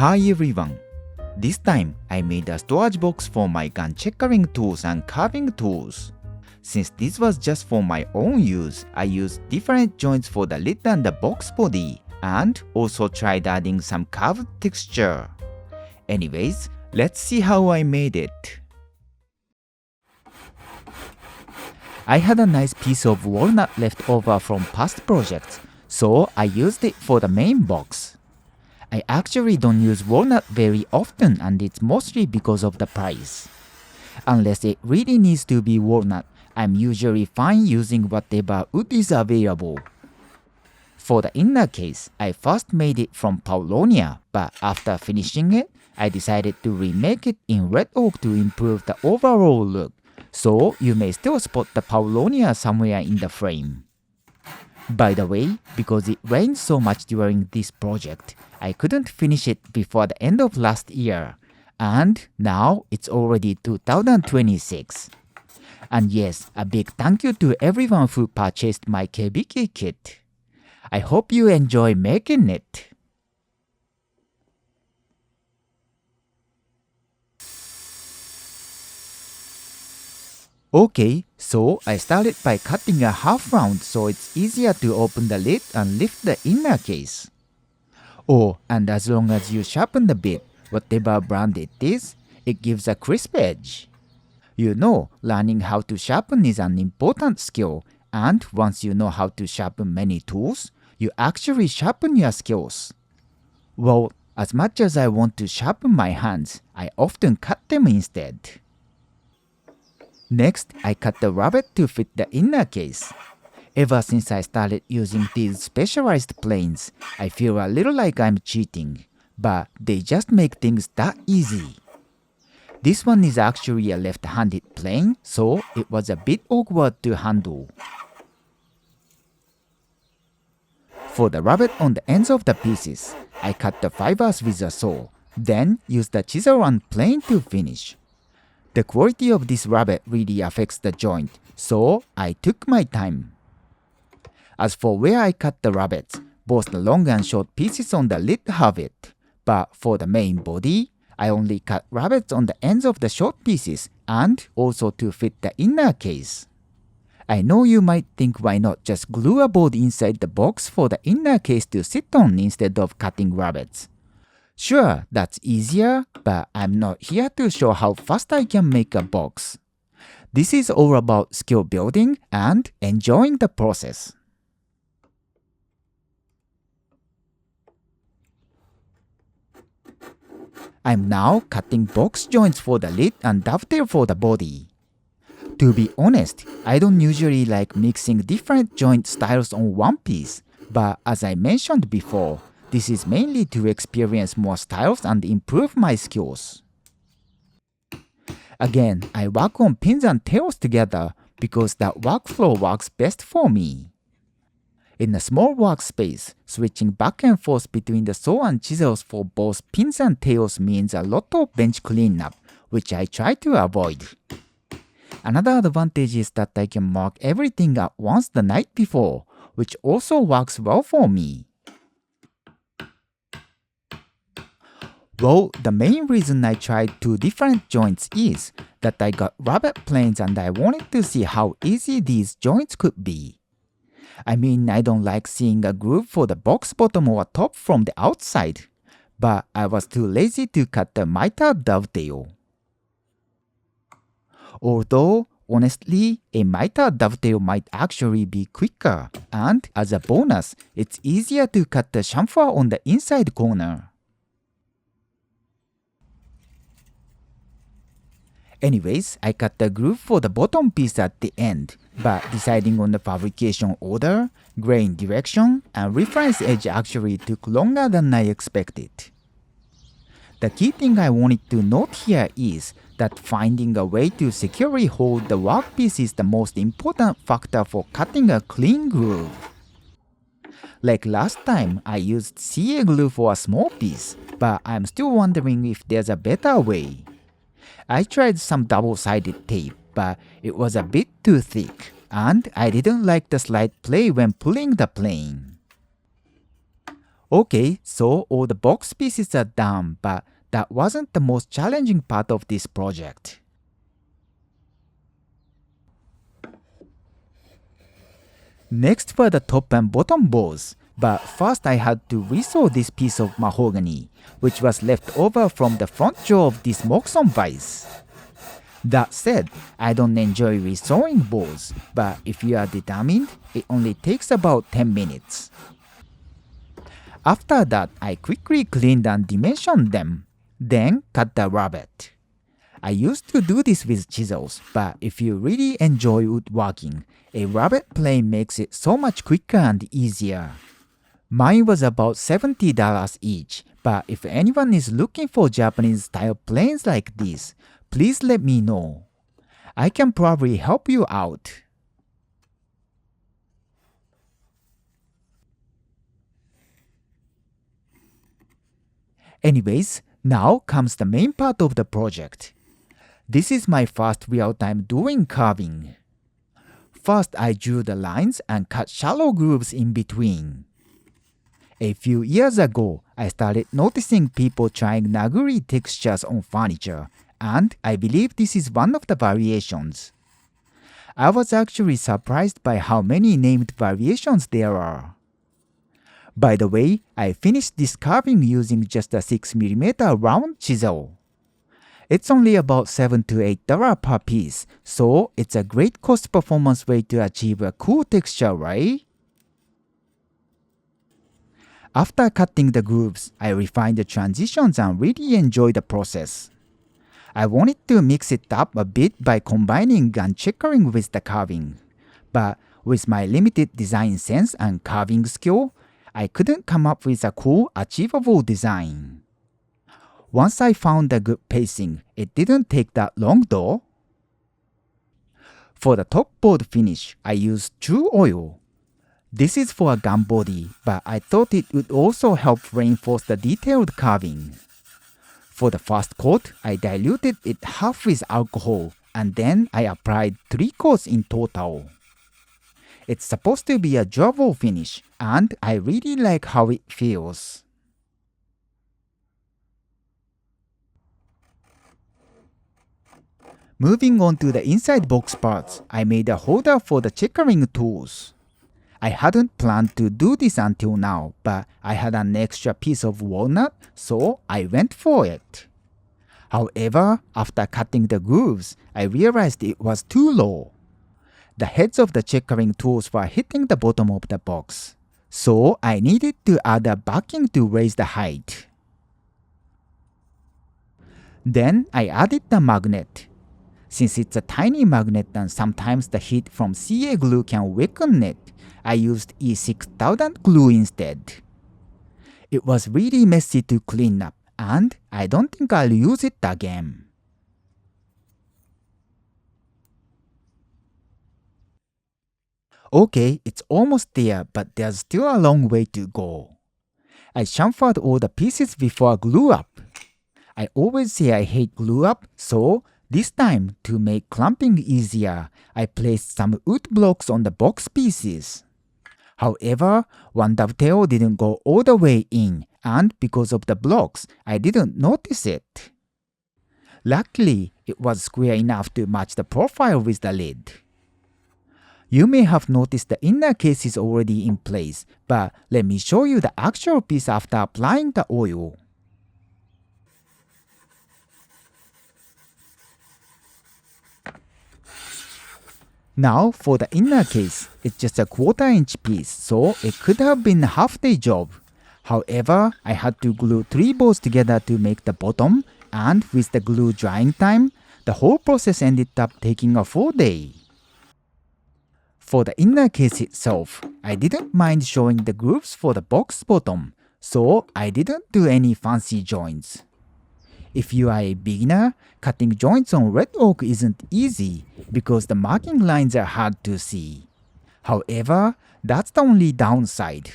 Hi everyone! This time I made a storage box for my gun checkering tools and carving tools. Since this was just for my own use, I used different joints for the lid and the box body, and also tried adding some carved texture. Anyways, let's see how I made it. I had a nice piece of walnut left over from past projects, so I used it for the main box. I actually don't use walnut very often, and it's mostly because of the price. Unless it really needs to be walnut, I'm usually fine using whatever wood is available. For the inner case, I first made it from Paulonia, but after finishing it, I decided to remake it in red oak to improve the overall look, so you may still spot the Paulonia somewhere in the frame. By the way, because it rained so much during this project, I couldn't finish it before the end of last year, and now it's already 2026. And yes, a big thank you to everyone who purchased my Kebiki kit. I hope you enjoy making it. Okay, so I started by cutting a half round so it's easier to open the lid and lift the inner case. Oh, and as long as you sharpen the bit, whatever brand it is, it gives a crisp edge. You know, learning how to sharpen is an important skill, and once you know how to sharpen many tools, you actually sharpen your skills. Well, as much as I want to sharpen my hands, I often cut them instead. Next, I cut the rabbet to fit the inner case. Ever since I started using these specialized planes, I feel a little like I'm cheating, but they just make things that easy. This one is actually a left-handed plane, so it was a bit awkward to handle. For the rabbet on the ends of the pieces, I cut the fibers with a saw, then used the chisel and plane to finish. The quality of this rabbet really affects the joint, so I took my time. As for where I cut the rabbets, both the long and short pieces on the lid have it, but for the main body, I only cut rabbets on the ends of the short pieces and also to fit the inner case. I know you might think why not just glue a board inside the box for the inner case to sit on instead of cutting rabbets. Sure, that's easier, but I'm not here to show how fast I can make a box. This is all about skill building and enjoying the process. I'm now cutting box joints for the lid and dovetail for the body. To be honest, I don't usually like mixing different joint styles on one piece, but as I mentioned before, this is mainly to experience more styles and improve my skills. Again, I work on pins and tails together because that workflow works best for me. In a small workspace, switching back and forth between the saw and chisels for both pins and tails means a lot of bench cleanup, which I try to avoid. Another advantage is that I can mark everything at once the night before, which also works well for me. Well, the main reason I tried two different joints is that I got rabbet planes and I wanted to see how easy these joints could be. I mean, I don't like seeing a groove for the box bottom or top from the outside, but I was too lazy to cut the miter dovetail. Although, honestly, a miter dovetail might actually be quicker, and as a bonus, it's easier to cut the chamfer on the inside corner. Anyways, I cut the groove for the bottom piece at the end, but deciding on the fabrication order, grain direction, and reference edge actually took longer than I expected. The key thing I wanted to note here is that finding a way to securely hold the workpiece is the most important factor for cutting a clean groove. Like last time, I used CA glue for a small piece, but I'm still wondering if there's a better way. I tried some double-sided tape, but it was a bit too thick, and I didn't like the slight play when pulling the plane. Okay, so all the box pieces are done, but that wasn't the most challenging part of this project. Next were the top and bottom bows, but first I had to resaw this piece of mahogany, which was left over from the front jaw of this Moxon vise. That said, I don't enjoy resawing bows, but if you are determined, it only takes about 10 minutes. After that, I quickly cleaned and dimensioned them, then cut the rabbet. I used to do this with chisels, but if you really enjoy woodworking, a rabbet plane makes it so much quicker and easier. Mine was about $70 each, but if anyone is looking for Japanese style planes like this, please let me know. I can probably help you out. Anyways, now comes the main part of the project. This is my first real time doing carving. First, I drew the lines and cut shallow grooves in between. A few years ago, I started noticing people trying naguri textures on furniture, and I believe this is one of the variations. I was actually surprised by how many named variations there are. By the way, I finished this carving using just a 6mm round chisel. It's only about $7 to $8 per piece, so it's a great cost-performance way to achieve a cool texture, right? After cutting the grooves, I refined the transitions and really enjoyed the process. I wanted to mix it up a bit by combining and checkering with the carving, but with my limited design sense and carving skill, I couldn't come up with a cool, achievable design. Once I found the good pacing, it didn't take that long though. For the top board finish, I used TRU-OIL. This is for a gun body, but I thought it would also help reinforce the detailed carving. For the first coat, I diluted it half with alcohol, and then I applied 3 coats in total. It's supposed to be a durable finish, and I really like how it feels. Moving on to the inside box parts, I made a holder for the checkering tools. I hadn't planned to do this until now, but I had an extra piece of walnut, so I went for it. However, after cutting the grooves, I realized it was too low. The heads of the checkering tools were hitting the bottom of the box, so I needed to add a backing to raise the height. Then I added the magnet. Since it's a tiny magnet and sometimes the heat from CA glue can weaken it, I used E6000 glue instead. It was really messy to clean up, and I don't think I'll use it again. Okay, it's almost there, but there's still a long way to go. I chamfered all the pieces before glue up. I always say I hate glue up, so this time, to make clamping easier, I placed some wood blocks on the box pieces. However, one dovetail didn't go all the way in, and because of the blocks, I didn't notice it. Luckily, it was square enough to match the profile with the lid. You may have noticed the inner case is already in place, but let me show you the actual piece after applying the oil. Now for the inner case, it's just a 1/4-inch piece, so it could have been a half-day job. However, I had to glue 3 bows together to make the bottom, and with the glue drying time, the whole process ended up taking a full day. For the inner case itself, I didn't mind showing the grooves for the box bottom, so I didn't do any fancy joints. If you are a beginner, cutting joints on red oak isn't easy because the marking lines are hard to see. However, that's the only downside.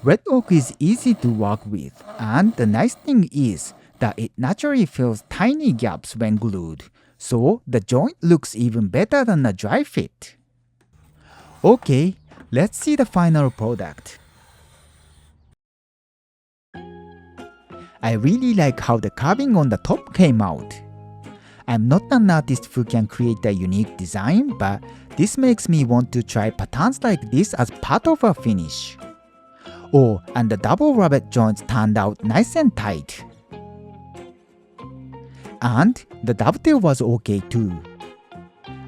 Red oak is easy to work with, and the nice thing is that it naturally fills tiny gaps when glued, so the joint looks even better than a dry fit. Okay, let's see the final product. I really like how the carving on the top came out. I'm not an artist who can create a unique design, but this makes me want to try patterns like this as part of a finish. Oh, and the double rabbet joints turned out nice and tight. And the dovetail was okay too.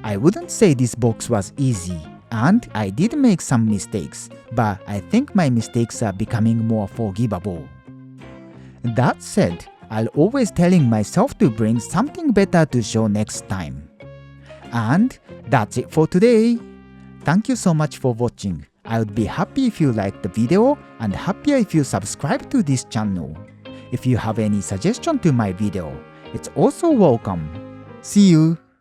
I wouldn't say this box was easy, and I did make some mistakes, but I think my mistakes are becoming more forgivable. That said, I'll always telling myself to bring something better to show next time. And that's it for today. Thank you so much for watching. I would be happy if you liked the video and happier if you subscribe to this channel. If you have any suggestion to my video, it's also welcome. See you!